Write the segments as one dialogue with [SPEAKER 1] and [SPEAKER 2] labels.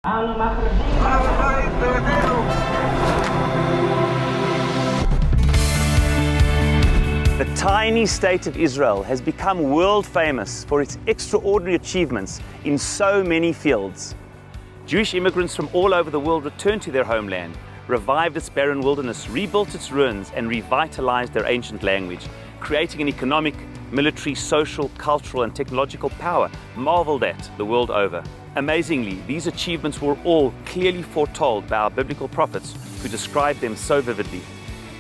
[SPEAKER 1] The tiny state of Israel has become world famous for its extraordinary achievements in so many fields. Jewish immigrants from all over the world returned to their homeland, revived its barren wilderness, rebuilt its ruins, and revitalized their ancient language, creating an economic, military, social, cultural, and technological power marveled at the world over. Amazingly, these achievements were all clearly foretold by our biblical prophets who described them so vividly.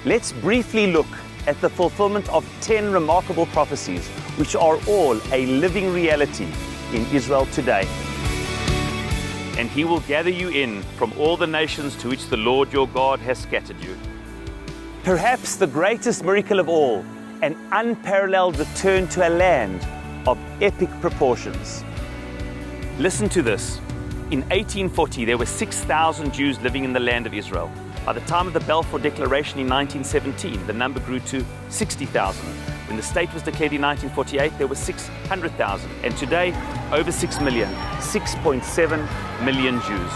[SPEAKER 1] Let's briefly look at the fulfillment of 10 remarkable prophecies, which are all a living reality in Israel today. And he will gather you in from all the nations to which the Lord your God has scattered you. Perhaps the greatest miracle of all, an unparalleled return to a land of epic proportions. Listen to this. In 1840, there were 6,000 Jews living in the land of Israel. By the time of the Balfour Declaration in 1917, the number grew to 60,000. When the state was declared in 1948, there were 600,000. And today, over 6 million, 6.7 million Jews.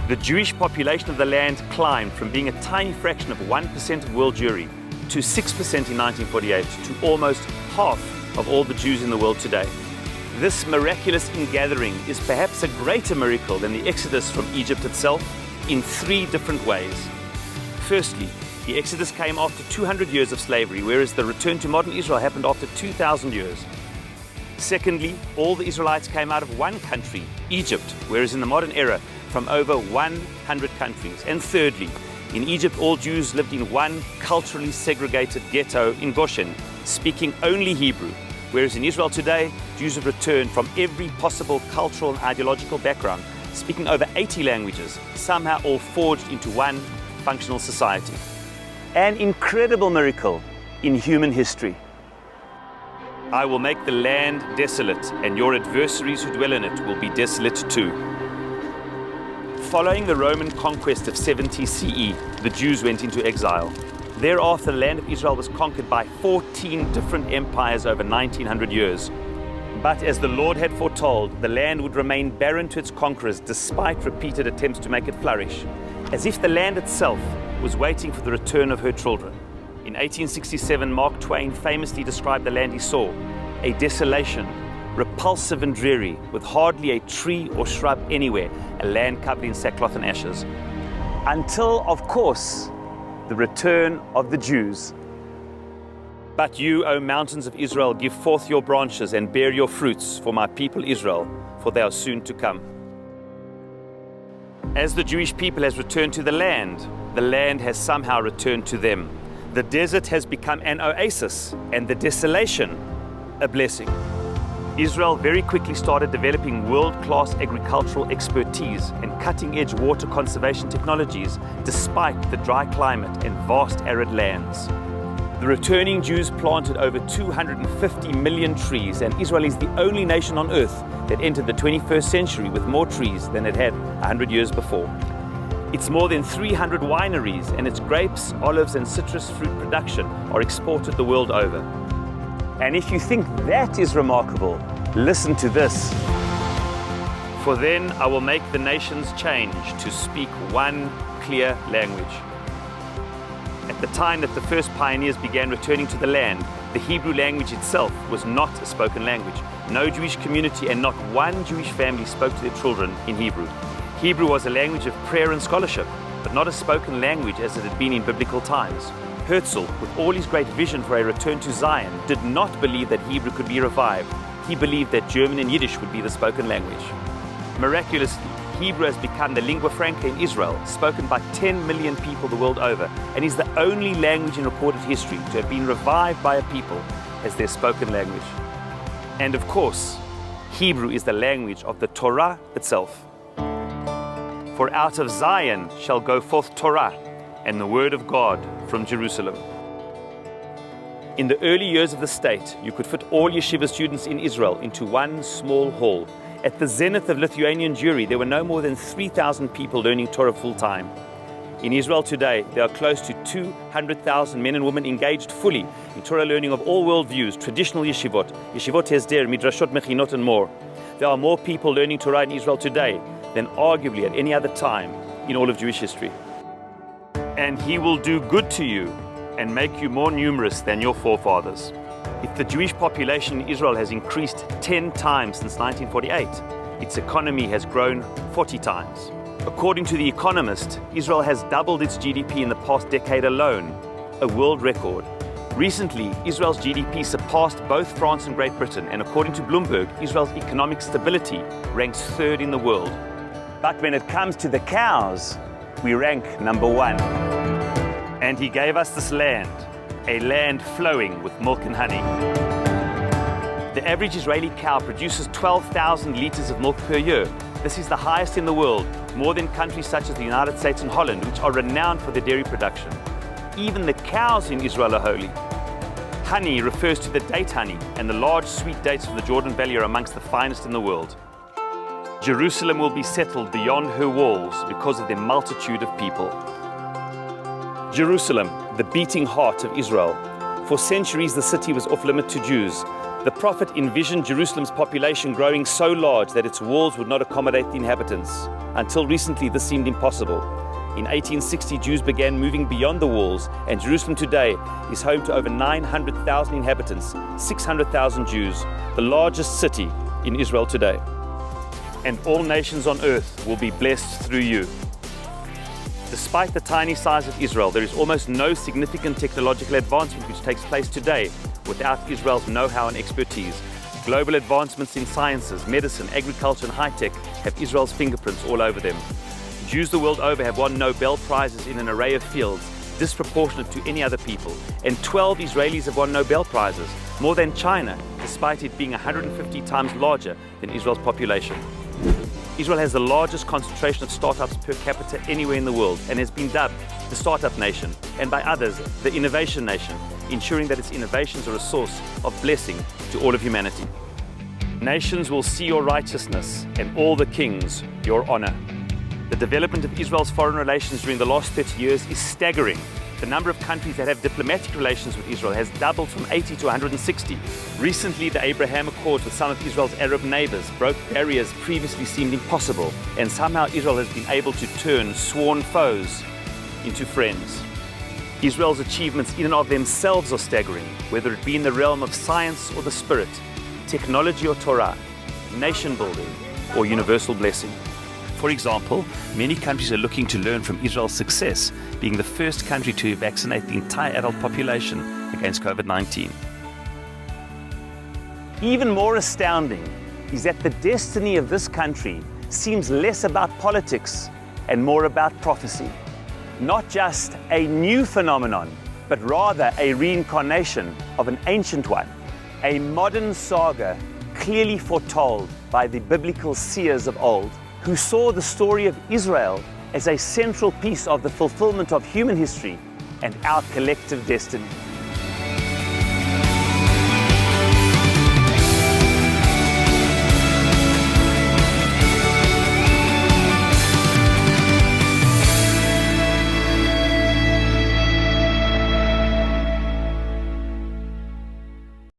[SPEAKER 1] The Jewish population of the land climbed from being a tiny fraction of 1% of world Jewry to 6% in 1948, to almost half of all the Jews in the world today. This miraculous ingathering is perhaps a greater miracle than the exodus from Egypt itself in 3 different ways. Firstly, the exodus came after 200 years of slavery, whereas the return to modern Israel happened after 2,000 years. Secondly, all the Israelites came out of one country, Egypt, whereas in the modern era, from over 100 countries. And thirdly, in Egypt, all Jews lived in one culturally segregated ghetto in Goshen, speaking only Hebrew, whereas in Israel today, Jews have returned from every possible cultural and ideological background, speaking over 80 languages, somehow all forged into one functional society. An incredible miracle in human history. I will make the land desolate, and your adversaries who dwell in it will be desolate too. Following the Roman conquest of 70 CE, the Jews went into exile. Thereafter, the land of Israel was conquered by 14 different empires over 1900 years. But as the Lord had foretold, the land would remain barren to its conquerors despite repeated attempts to make it flourish, as if the land itself was waiting for the return of her children. In 1867, Mark Twain famously described the land he saw, a desolation, repulsive and dreary, with hardly a tree or shrub anywhere, a land covered in sackcloth and ashes. Until, of course, the return of the Jews. But you, O mountains of Israel, give forth your branches and bear your fruits for my people Israel, for they are soon to come. As the Jewish people has returned to the land has somehow returned to them. The desert has become an oasis, and the desolation a blessing. Israel very quickly started developing world-class agricultural expertise and cutting-edge water conservation technologies, despite the dry climate and vast arid lands. The returning Jews planted over 250 million trees, and Israel is the only nation on earth that entered the 21st century with more trees than it had 100 years before. It's more than 300 wineries, and its grapes, olives, and citrus fruit production are exported the world over. And if you think that is remarkable, listen to this. For then I will make the nations change to speak one clear language. At the time that the first pioneers began returning to the land, the Hebrew language itself was not a spoken language. No Jewish community and not one Jewish family spoke to their children in Hebrew. Hebrew was a language of prayer and scholarship, but not a spoken language as it had been in biblical times. Herzl, with all his great vision for a return to Zion, did not believe that Hebrew could be revived. He believed that German and Yiddish would be the spoken language. Miraculously, Hebrew has become the lingua franca in Israel, spoken by 10 million people the world over, and is the only language in recorded history to have been revived by a people as their spoken language. And of course, Hebrew is the language of the Torah itself. For out of Zion shall go forth Torah, and the word of God from Jerusalem. In the early years of the state, you could fit all yeshiva students in Israel into one small hall. At the zenith of Lithuanian Jewry, there were no more than 3,000 people learning Torah full-time. In Israel today, there are close to 200,000 men and women engaged fully in Torah learning of all worldviews, traditional yeshivot, yeshivot hesder, midrashot, mechinot, and more. There are more people learning Torah in Israel today than arguably at any other time in all of Jewish history. And he will do good to you and make you more numerous than your forefathers. If the Jewish population in Israel has increased 10 times since 1948, its economy has grown 40 times. According to The Economist, Israel has doubled its GDP in the past decade alone, a world record. Recently, Israel's GDP surpassed both France and Great Britain, and according to Bloomberg, Israel's economic stability ranks third in the world. But when it comes to the cows, we rank number 1. And he gave us this land, a land flowing with milk and honey. The average Israeli cow produces 12,000 liters of milk per year. This is the highest in the world, more than countries such as the United States and Holland, which are renowned for their dairy production. Even the cows in Israel are holy. Honey refers to the date honey, and the large sweet dates from the Jordan Valley are amongst the finest in the world. Jerusalem will be settled beyond her walls because of their multitude of people. Jerusalem, the beating heart of Israel. For centuries, the city was off-limit to Jews. The prophet envisioned Jerusalem's population growing so large that its walls would not accommodate the inhabitants. Until recently, this seemed impossible. In 1860, Jews began moving beyond the walls, and Jerusalem today is home to over 900,000 inhabitants, 600,000 Jews, the largest city in Israel today. And all nations on earth will be blessed through you. Despite the tiny size of Israel, there is almost no significant technological advancement which takes place today without Israel's know-how and expertise. Global advancements in sciences, medicine, agriculture, and high-tech have Israel's fingerprints all over them. Jews the world over have won Nobel Prizes in an array of fields, disproportionate to any other people. And 12 Israelis have won Nobel Prizes, more than China, despite it being 150 times larger than Israel's population. Israel has the largest concentration of startups per capita anywhere in the world and has been dubbed the Startup Nation, and by others, the Innovation Nation, ensuring that its innovations are a source of blessing to all of humanity. Nations will see your righteousness, and all the kings your honor. The development of Israel's foreign relations during the last 30 years is staggering. The number of countries that have diplomatic relations with Israel has doubled from 80 to 160. Recently, the Abraham Accords with some of Israel's Arab neighbors broke barriers previously seemed impossible, and somehow Israel has been able to turn sworn foes into friends. Israel's achievements in and of themselves are staggering, whether it be in the realm of science or the spirit, technology or Torah, nation building or universal blessing. For example, many countries are looking to learn from Israel's success, being the first country to vaccinate the entire adult population against COVID-19. Even more astounding is that the destiny of this country seems less about politics and more about prophecy. Not just a new phenomenon, but rather a reincarnation of an ancient one, a modern saga clearly foretold by the biblical seers of old, who saw the story of Israel as a central piece of the fulfillment of human history and our collective destiny.